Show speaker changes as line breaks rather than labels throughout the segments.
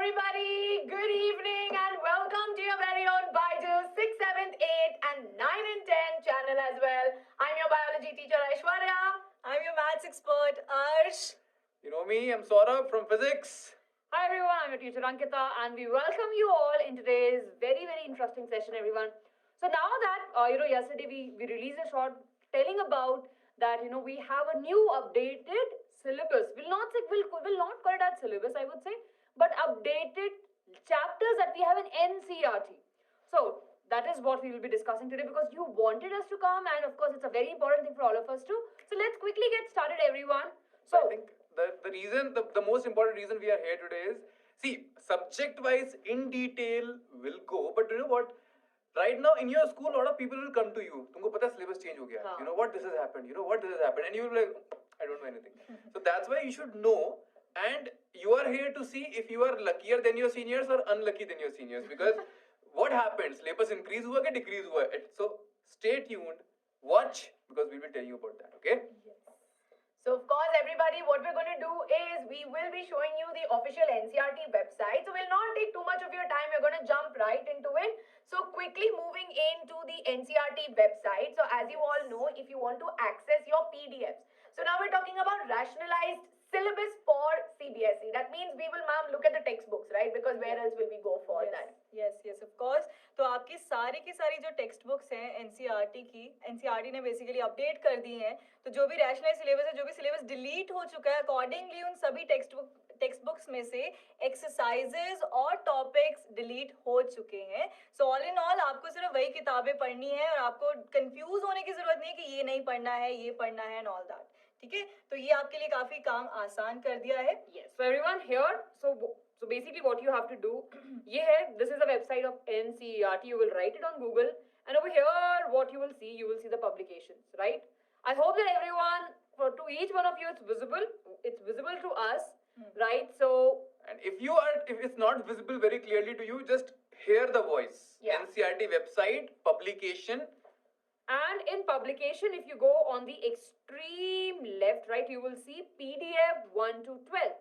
everybody. Good evening and welcome to your very own Baidu 6, 7, 8 and 9 and 10 channel as well. I'm your biology teacher Aishwarya.
I'm your maths expert, Arsh.
You know me, I'm Saurabh from physics.
Hi everyone, I'm your teacher Ankita and we welcome you all in today's very interesting session everyone. So now that, yesterday we released a short telling about that, we have a new updated syllabus. We'll not call it as syllabus, I would say, but updated chapters that we have in NCERT. So that is what we will be discussing today because you wanted us to come and of course it's a very important thing for all of us too. So let's quickly get started everyone.
So I think the most important reason we are here today is, see, subject wise in detail will go, but you know what? Right now in your school, a lot of people will come to you. तुमको पता है syllabus change हो गया. You know what, this has happened. You know what, this has happened, and you will be like, I don't know anything. So that's why you should know, and you are here to see if you are luckier than your seniors or unlucky than your seniors. Because what happens? Syllabus increase हुआ क्या decrease हुआ? So stay tuned, watch, because we will tell you about that. Okay?
So of course everybody, what we're going to do is we will be showing you the official NCERT website. So we'll not take too much of your time. We're going to jump right into it. So quickly moving into the NCERT website. So as you all know, if you want to access your PDFs. So now we're talking about rationalized syllabus for CBSE. That means we will, ma'am, look at the textbooks, right? Because where else will we go for that?
Yes, of course. तो आपकी सारी की सारी जो text books हैं NCERT की, NCERT ने basically update कर दी हैं. तो जो भी रैशनलाइज सिलेबस है, जो भी सिलेबस डिलीट हो चुका है, अकॉर्डिंगली उन सभी टेक्स्ट बुक्स में से एक्सरसाइजेज और टॉपिक्स डिलीट हो चुके हैं. सो ऑल इन ऑल आपको सिर्फ वही किताबें पढ़नी है और आपको कंफ्यूज होने की जरूरत नहीं है कि ये नहीं पढ़ना है, ये पढ़ना है एंड ऑल दैट. ठीक है, तो ये आपके लिए काफी काम आसान कर दिया है.
Yes, so everyone here, so basically what you have to do, this is the website of NCERT. You will write it on Google, and over here what you will see the publications, right? I hope that everyone, to each one of you, it's visible to us, right? So,
and if it's not visible very clearly to you, just hear the voice.
Yeah.
NCERT website, publication.
And in publication, if you go on the extreme left, right, you will see PDF 1 to 12.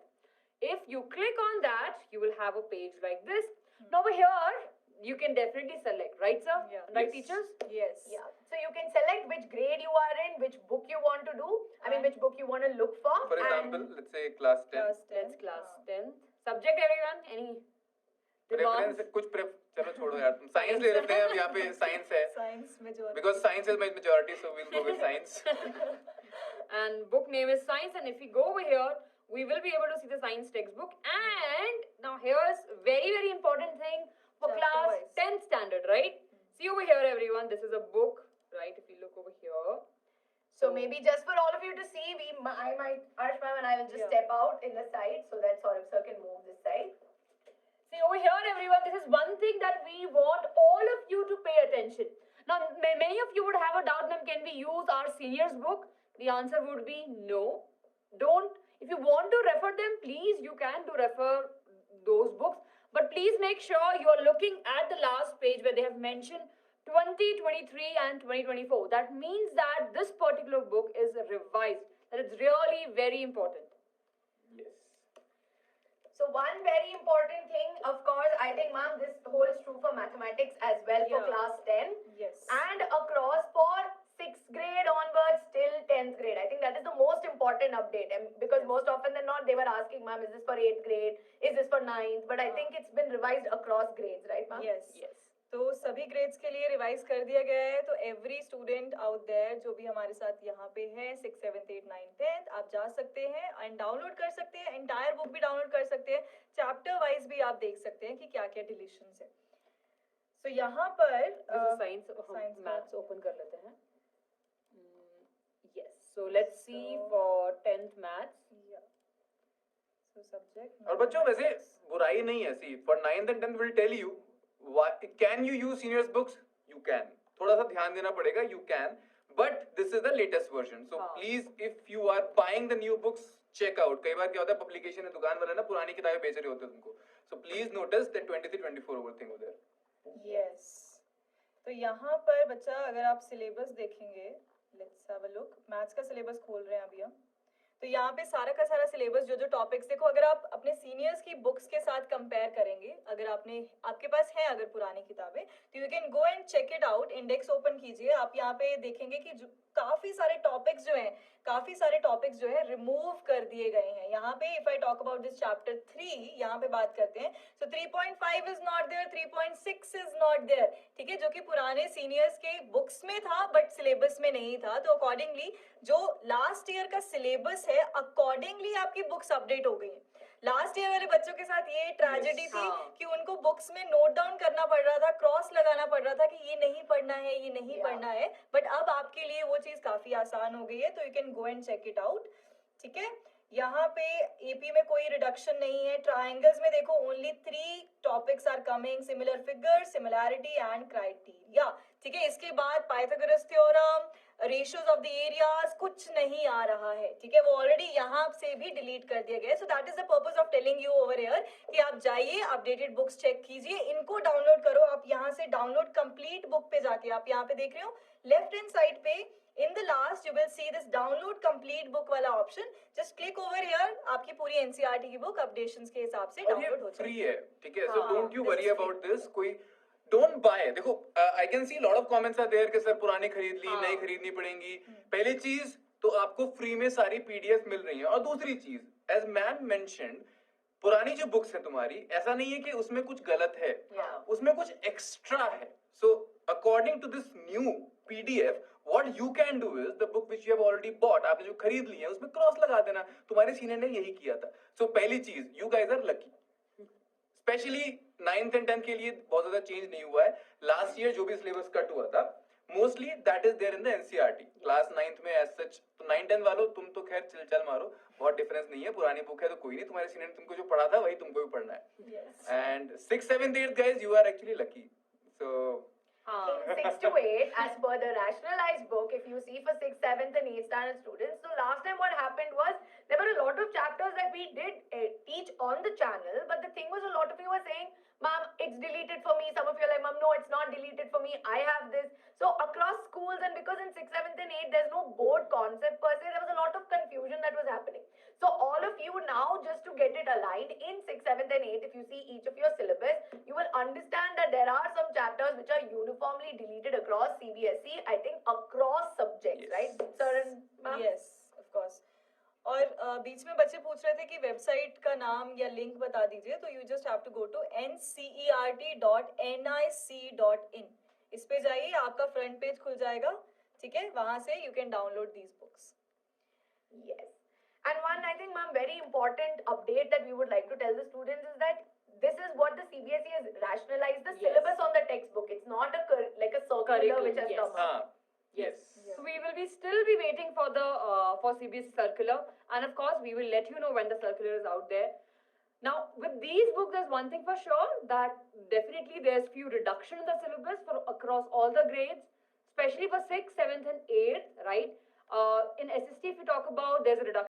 If you click on that, you will have a page like this. Now over here, you can definitely select, right, sir?
Yeah.
Right,
Yes.
teachers?
Yes.
Yeah. So you can select which grade you are in, which book you want to do. I mean, which book you want to look for.
For example, let's say class 10.
Let's class 10th. Subject, everyone? Any
Preference,
demands?
चलो छोड़ो यार, तुम science ले लेते हैं. अब यहाँ पे साइंस है.
Science majority.
Because science is my majority, so we'll go with science.
And book name is science, and if we go over here, we will be able to see the science textbook. And now here's very important thing for
Chapter
class
wise.
10th standard, right? See over here, everyone, this is a book, right? If you look over here. So maybe just for all of you to see, Arsh ma'am and I will just step out in the side so that Saurabh sir can move this side. See over here, everyone, this is one thing that we want all of you to pay attention. Now, many of you would have a doubt, ma'am, can we use our seniors book? The answer would be no. Don't. If you want to refer them, please, you can refer those books. But please make sure you are looking at the last page where they have mentioned 2023 and 2024. That means that this particular book is revised. That is really very important.
Yes.
So one very important thing, of course, I think, ma'am, this holds true for mathematics as well for class 10.
Yes.
And across for 6th grade onwards till 10th grade. I think that is the most important update. And because most often than not, they were asking, ma'am, is this for 8th grade? Is this for 9th? But I think it's been revised across grades, right, ma'am?
Yes.
Yes.
तो सभी grades के लिए revise कर दिया गया है. तो every student out there जो भी हमारे साथ यहाँ पे है 6, 7, 8, 9, 10 आप जा सकते हैं एंड डाउनलोड कर सकते हैं. एंटायर बुक भी डाउनलोड कर सकते हैं. चैप्टर वाइज भी आप देख सकते हैं कि क्या क्या डिलीशंस है. सो यहाँ पर
साइंस मैथ्स ओपन कर लेते हैं. Yes. So let's see for 10th maths.
So subject.
और बच्चों वैसे बुराई नहीं है. See, for 9th and 10th will tell you. Can you use seniors books? You can. थोड़ा सा ध्यान देना पड़ेगा. You can. But this is the latest version. So please, if you are buying the new books, check out. कई बार क्या होता है, publication में दुकान वाले ना पुरानी किताबें बेच रहे होते हैं तुमको. So please notice that 23-24 over thing over there.
Yes. तो यहाँ पर बच्चा अगर आप सिलेबस देखेंगे, let's have a look. Maths का सिलेबस खोल रहे हैं अभी हम. तो यहाँ पे सारा का सारा सिलेबस जो जो टॉपिक्स देखो, अगर आप अपने सीनियर्स की बुक्स के साथ कंपेयर करेंगे, अगर आपके पास है अगर पुरानी किताबें, तो you can go and check it out, index open कीजिए, आप यहाँ पे देखेंगे कि काफी सारे टॉपिक्स जो है रिमूव कर दिए गए हैं। यहाँ पे if I talk about this chapter 3, यहाँ पे बात करते हैं, so 3.5 is not there, 3.6 is not there, ठीक है, जो कि पुराने सीनियर्स के बुक्स में था बट सिलेबस में नहीं था। तो अकॉर्डिंगली जो लास्ट ईयर का सिलेबस है, अकॉर्डिंगली आपकी बुक्स अपडेट हो गई है। लास्ट ईयर वाले बच्चों के साथ ये ट्रेजेडी थी कि उनको बुक्स में नोट डाउन करना पड़ रहा था, क्रॉस लगाना पड़ रहा था कि ये नहीं पढ़ना है, ये नहीं पढ़ना है, बट अब आपके लिए वो चीज काफी आसान हो गई है, तो you can go and check it out, ठीक है। यहाँ पे एपी में कोई रिडक्शन नहीं है। ट्रायंगल्स में देखो only 3 topics are coming, similar figure, similarity and criteria, ठीक है। इसके बाद Pythagoras theorem, ratios of the areas, कुछ नहीं आ रहा है, ठीक है, वो ऑलरेडी यहाँ से भी डिलीट कर दिया गया है। So that is the purpose of telling you over here कि आप जाइए, अपडेटेड बुक्स चेक कीजिए, इनको डाउनलोड करो। आप यहाँ से डाउनलोड कंप्लीट बुक पे जाके, आप यहाँ पे देख रहे हो लेफ्ट हैंड साइड पे in the last you will see this download complete book वाला option, just click over here, आपकी पूरी NCERT की बुक अपडेशंस के हिसाब से डाउनलोड हो जाएगी।
फ्री है, ठीक है, so don't you
this
worry
is
about this, कोई don't buy। देखो I can see lot of comments are there कि सर पुरानी खरीद ली, नई खरीदनी पड़ेंगी। पहली चीज तो आपको फ्री में सारी PDF मिल रही है, और दूसरी चीज as मैम mentioned, पुरानी जो बुक्स है तुम्हारी, ऐसा नहीं है कि उसमें कुछ गलत है, उसमें कुछ एक्स्ट्रा है। So according to this new PDF, what you can do is the book which you have already bought, आपने जो खरीद ली है उसमें क्रॉस लगा देना। तुम्हारे सीनियर ने यही किया था। So पहली चीज, you guys are lucky, specially 9th and 10th के लिए बहुत ज्यादा चेंज नहीं हुआ है। लास्ट ईयर जो भी सिलेबस कट हुआ था mostly that is there in the NCERT. Class 9th में एज सच तो 9 10 वालों तुम तो खैर चल मारो, बहुत डिफरेंस नहीं है, पुरानी बुक है तो कोई नहीं, तुम्हारे सीनियर ने तुमको जो पढ़ा था वही तुमको भी पढ़ना है। And 6 7 8 guys you are actually lucky. So
in 6 to 8, as per the rationalized book, if you see for 6th, 7th and 8th standard students, so last time what happened was there were a lot of chapters that we did teach on the channel, but the thing was a lot of you were saying, ma'am, it's deleted for me. Some of you are like, ma'am, no, it's not deleted for me, I have this. So across schools, and because in 6th, 7th and 8th there's no board concept per se, there was a lot of confusion that was happening. So all of you now, just to get it aligned, in 6th, 7th and 8th, if you see each of your syllabus, you will understand that there are some chapters which are uniformly deleted across CBSE, I think across subjects,
Yes.
right, sir and ma'am?
Yes, of course. और बीच में बच्चे पूछ रहे थे कि website का नाम या लिंक बता दीजिए, तो you just have to go to ncert.nic.in, इस पे जाइए, आपका फ्रंट पेज खुल जाएगा, ठीक है, वहां से you can download these books.
Yes. And one, I think, ma'am, very important update that we would like to tell the students is that this is what the CBSE has rationalized the syllabus on the textbook. It's not a like a circular
Curriculum,
which has
yes.
come up.
yes.
So we will still be waiting for the for CBSE circular, and of course we will let you know when the circular is out there. Now with these books, there's one thing for sure, that definitely there's few reduction in the syllabus for across all the grades, especially for 6th, 7th, and 8th, right? In SST, if you talk about, there's a reduction.